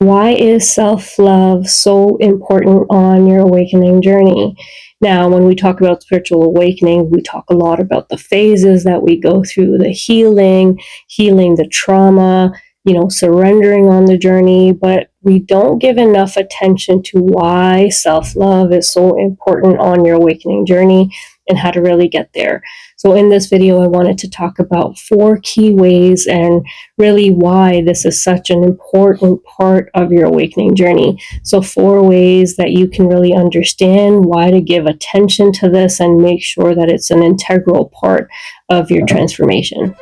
Why is self love so important on your awakening journey? Now, when we talk about spiritual awakening, we talk a lot about the phases that we go through, the healing the trauma, surrendering on the journey, but we don't give enough attention to why self love is so important on your awakening journey and how to really get there. So, in this video, I wanted to talk about 4 key ways and really why this is such an important part of your awakening journey. So, 4 ways that you can really understand why to give attention to this and make sure that it's an integral part of your transformation.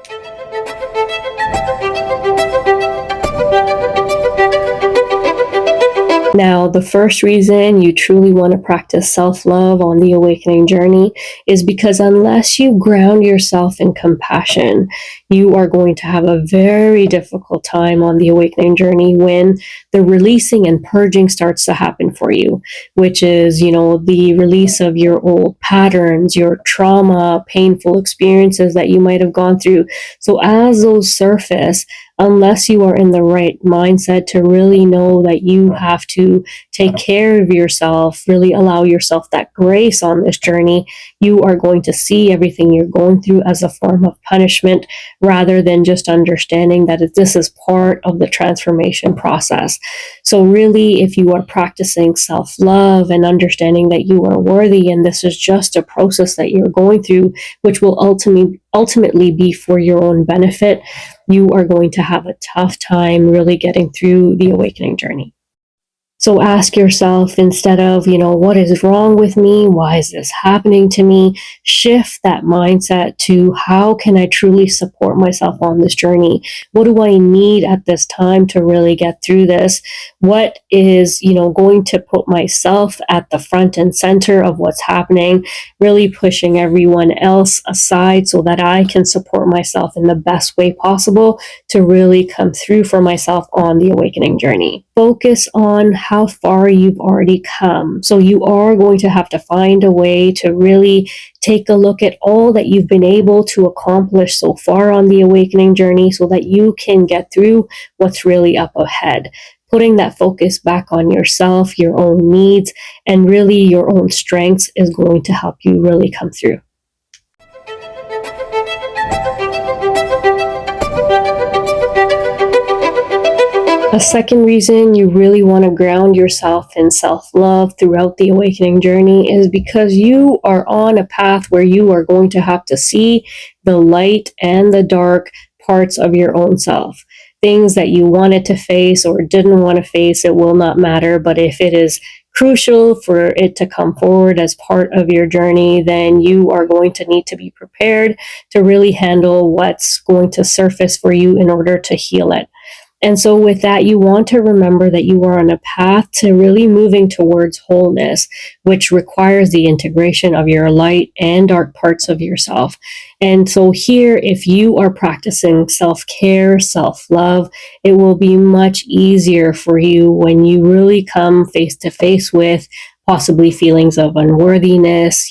Now, the first reason you truly want to practice self love on the awakening journey is because unless you ground yourself in compassion, you are going to have a very difficult time on the awakening journey when the releasing and purging starts to happen for you, which is, the release of your old patterns, your trauma, painful experiences that you might have gone through. So, as those surface, unless you are in the right mindset to really know that you have to take care of yourself, really allow yourself that grace on this journey, you are going to see everything you're going through as a form of punishment rather than just understanding that this is part of the transformation process. So, really, if you are practicing self love and understanding that you are worthy and this is just a process that you're going through, which will ultimately be for your own benefit, you are going to have a tough time really getting through the awakening journey. So ask yourself, instead of, what is wrong with me? Why is this happening to me? Shift that mindset to how can I truly support myself on this journey? What do I need at this time to really get through this? What is, going to put myself at the front and center of what's happening, really pushing everyone else aside so that I can support myself in the best way possible to really come through for myself on the awakening journey. Focus on how far you've already come. So you are going to have to find a way to really take a look at all that you've been able to accomplish so far on the awakening journey so that you can get through what's really up ahead. Putting that focus back on yourself, your own needs, and really your own strengths is going to help you really come through. A second reason you really want to ground yourself in self-love throughout the awakening journey is because you are on a path where you are going to have to see the light and the dark parts of your own self. Things that you wanted to face or didn't want to face, it will not matter. But if it is crucial for it to come forward as part of your journey, then you are going to need to be prepared to really handle what's going to surface for you in order to heal it. And so with that, you want to remember that you are on a path to really moving towards wholeness, which requires the integration of your light and dark parts of yourself. And so here, if you are practicing self-care, self-love, it will be much easier for you when you really come face to face with possibly feelings of unworthiness,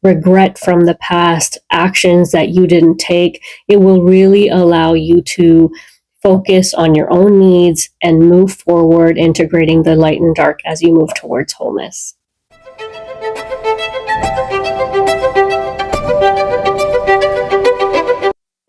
regret from the past, actions that you didn't take. It will really allow you to focus on your own needs and move forward, integrating the light and dark as you move towards wholeness.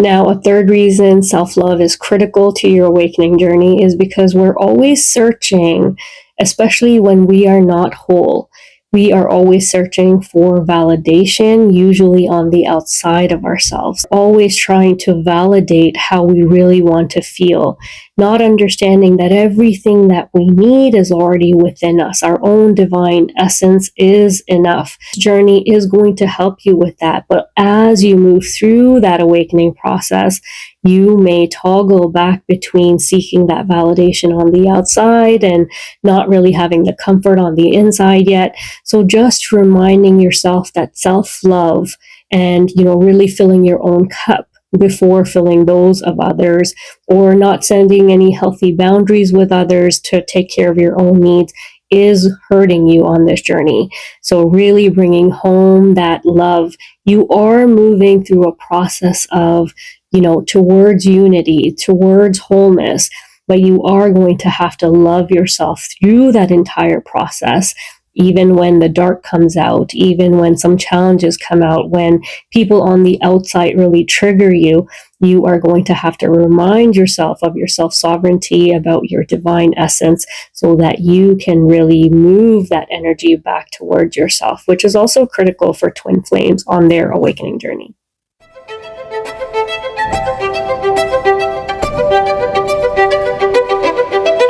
Now, a third reason self-love is critical to your awakening journey is because we're always searching, especially when we are not whole. We are always searching for validation, usually on the outside of ourselves, always trying to validate how we really want to feel, not understanding that everything that we need is already within us. Our own divine essence is enough. This journey is going to help you with that. But as you move through that awakening process, you may toggle back between seeking that validation on the outside and not really having the comfort on the inside yet. So just reminding yourself that self-love and, really filling your own cup before filling those of others, or not sending any healthy boundaries with others to take care of your own needs, is hurting you on this journey. So really bringing home that love. You are moving through a process of, towards unity, towards wholeness. but you are going to have to love yourself through that entire process. Even when the dark comes out, even when some challenges come out, when people on the outside really trigger you, you are going to have to remind yourself of your self sovereignty, about your divine essence, so that you can really move that energy back towards yourself, which is also critical for twin flames on their awakening journey.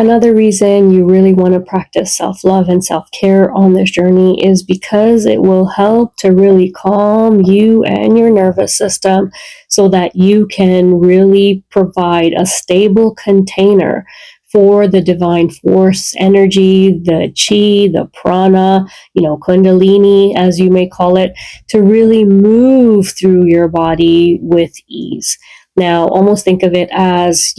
Another reason you really want to practice self-love and self-care on this journey is because it will help to really calm you and your nervous system so that you can really provide a stable container for the divine force energy, the chi, the prana, kundalini, as you may call it, to really move through your body with ease. Now, almost think of it as,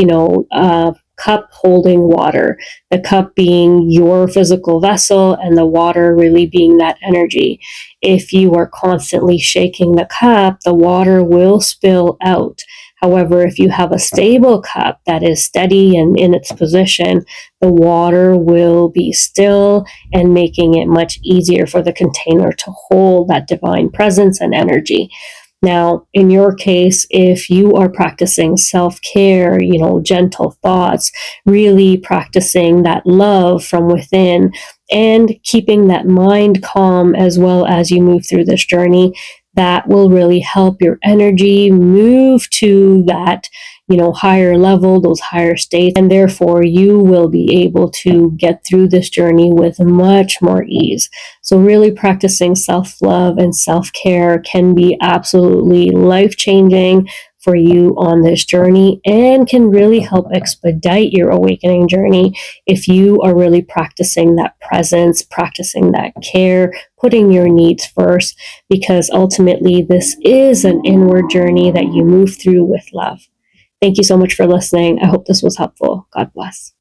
cup holding water, the cup being your physical vessel and the water really being that energy. If you are constantly shaking the cup, the water will spill out. However, if you have a stable cup that is steady and in its position, the water will be still and making it much easier for the container to hold that divine presence and energy. Now, in your case, if you are practicing self-care, gentle thoughts, really practicing that love from within and keeping that mind calm as well as you move through this journey, that will really help your energy move to that, higher level, those higher states, and therefore you will be able to get through this journey with much more ease. So really practicing self-love and self-care can be absolutely life-changing for you on this journey and can really help expedite your awakening journey if you are really practicing that presence, practicing that care, putting your needs first, because ultimately this is an inward journey that you move through with love. Thank you so much for listening. I hope this was helpful. God bless.